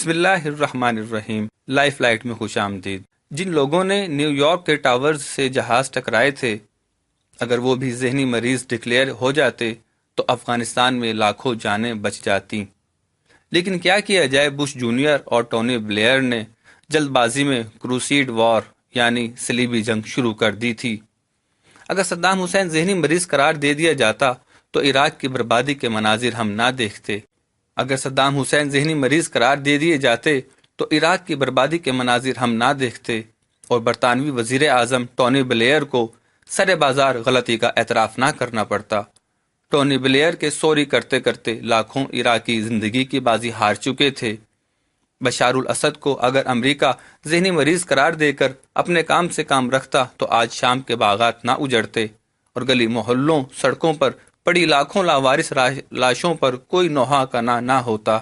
بسم اللہ الرحمن الرحیم۔ لائف لائٹ میں خوش آمدید۔ جن لوگوں نے نیو یارک کے ٹاورز سے جہاز ٹکرائے تھے، اگر وہ بھی ذہنی مریض ڈکلیئر ہو جاتے تو افغانستان میں لاکھوں جانیں بچ جاتی۔ لیکن کیا کیا جائے، بش جونیئر اور ٹونی بلیئر نے جلد بازی میں کروسیڈ وار یعنی صلیبی جنگ شروع کر دی تھی۔ اگر صدام حسین ذہنی مریض قرار دے دیا جاتا تو عراق کی بربادی کے مناظر ہم نہ دیکھتے۔ اگر صدام حسین ذہنی مریض قرار دے دیے جاتے تو عراق کی بربادی کے مناظر ہم نہ دیکھتے، اور برطانوی وزیر اعظم ٹونی بلیئر کو سر بازار غلطی کا اعتراف نہ کرنا پڑتا۔ ٹونی بلیئر کے سوری کرتے کرتے لاکھوں عراقی زندگی کی بازی ہار چکے تھے۔ بشار الاسد کو اگر امریکہ ذہنی مریض قرار دے کر اپنے کام سے کام رکھتا تو آج شام کے باغات نہ اجڑتے، اور گلی محلوں سڑکوں پر پڑی لاکھوں لاوارث لاشوں پر کوئی نوحہ کا نہ ہوتا۔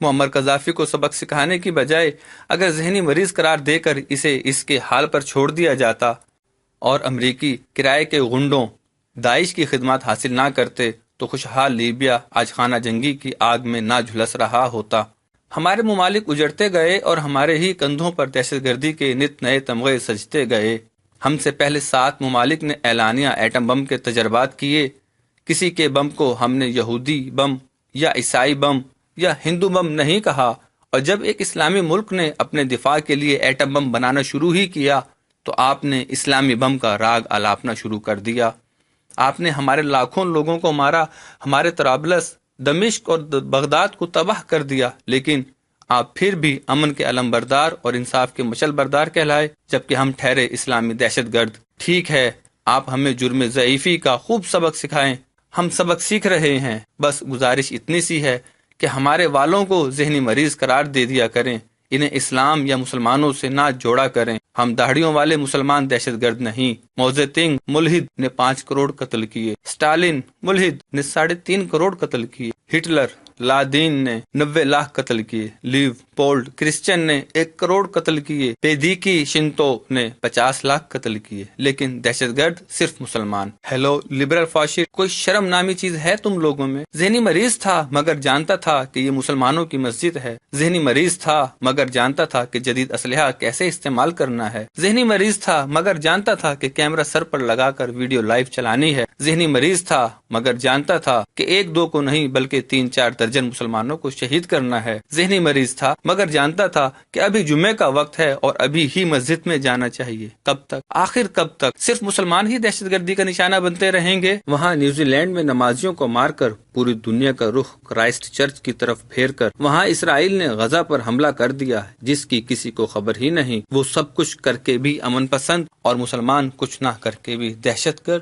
معمر قذافی کو سبق سکھانے کی بجائے اگر ذہنی مریض قرار دے کر اسے اس کے حال پر چھوڑ دیا جاتا اور امریکی کرائے کے غنڈوں داعش کی خدمات حاصل نہ کرتے تو خوشحال لیبیا آج خانہ جنگی کی آگ میں نہ جھلس رہا ہوتا۔ ہمارے ممالک اجڑتے گئے اور ہمارے ہی کندھوں پر دہشت گردی کے نت نئے تمغے سجتے گئے۔ ہم سے پہلے 7 ممالک نے اعلانیہ ایٹم بم کے تجربات کیے۔ کسی کے بم کو ہم نے یہودی بم یا عیسائی بم یا ہندو بم نہیں کہا، اور جب ایک اسلامی ملک نے اپنے دفاع کے لیے ایٹم بم بنانا شروع ہی کیا تو آپ نے اسلامی بم کا راگ آلاپنا شروع کر دیا۔ آپ نے ہمارے لاکھوں لوگوں کو مارا، ہمارے طرابلس، دمشق اور بغداد کو تباہ کر دیا، لیکن آپ پھر بھی امن کے علم بردار اور انصاف کے مشل بردار کہلائے، جبکہ ہم ٹھہرے اسلامی دہشت گرد۔ ٹھیک ہے، آپ ہمیں جرم ضعیفی کا خوب سبق سکھائیں، ہم سبق سیکھ رہے ہیں۔ بس گزارش اتنی سی ہے کہ ہمارے والوں کو ذہنی مریض قرار دے دیا کریں، انہیں اسلام یا مسلمانوں سے نہ جوڑا کریں۔ ہم داڑھیوں والے مسلمان دہشت گرد نہیں۔ موزے تنگ ملحد نے 5 کروڑ قتل کیے، اسٹالن ملحد نے 3.5 کروڑ قتل کیے، ہٹلر لادین نے 90 لاکھ قتل کیے، لیو پولڈ کرسچن نے 1 کروڑ قتل کیے، پیدیکی شنتو نے 50 لاکھ قتل کیے، لیکن دہشت گرد صرف مسلمان۔ ہیلو لبرل فاشسٹ، کوئی شرم نامی چیز ہے تم لوگوں میں؟ ذہنی مریض تھا مگر جانتا تھا کہ یہ مسلمانوں کی مسجد ہے۔ ذہنی مریض تھا مگر جانتا تھا کہ جدید اسلحہ کیسے استعمال کرنا ہے۔ ذہنی مریض تھا مگر جانتا تھا کہ کیمرہ سر پر لگا کر ویڈیو لائیو چلانی ہے۔ ذہنی مریض تھا مگر جانتا تھا کہ 1-2 کو نہیں بلکہ 3-4 درجن مسلمانوں کو شہید کرنا ہے۔ ذہنی مریض تھا مگر جانتا تھا کہ ابھی جمعے کا وقت ہے اور ابھی ہی مسجد میں جانا چاہیے۔ کب تک، آخر کب تک صرف مسلمان ہی دہشت گردی کا نشانہ بنتے رہیں گے؟ وہاں نیوزی لینڈ میں نمازیوں کو مار کر پوری دنیا کا رخ کرائسٹ چرچ کی طرف پھیر کر وہاں اسرائیل نے غزہ پر حملہ کر دیا جس کی کسی کو خبر ہی نہیں۔ وہ سب کچھ کر کے بھی امن پسند اور مسلمان کچھ نہ کر کے بھی دہشت گرد۔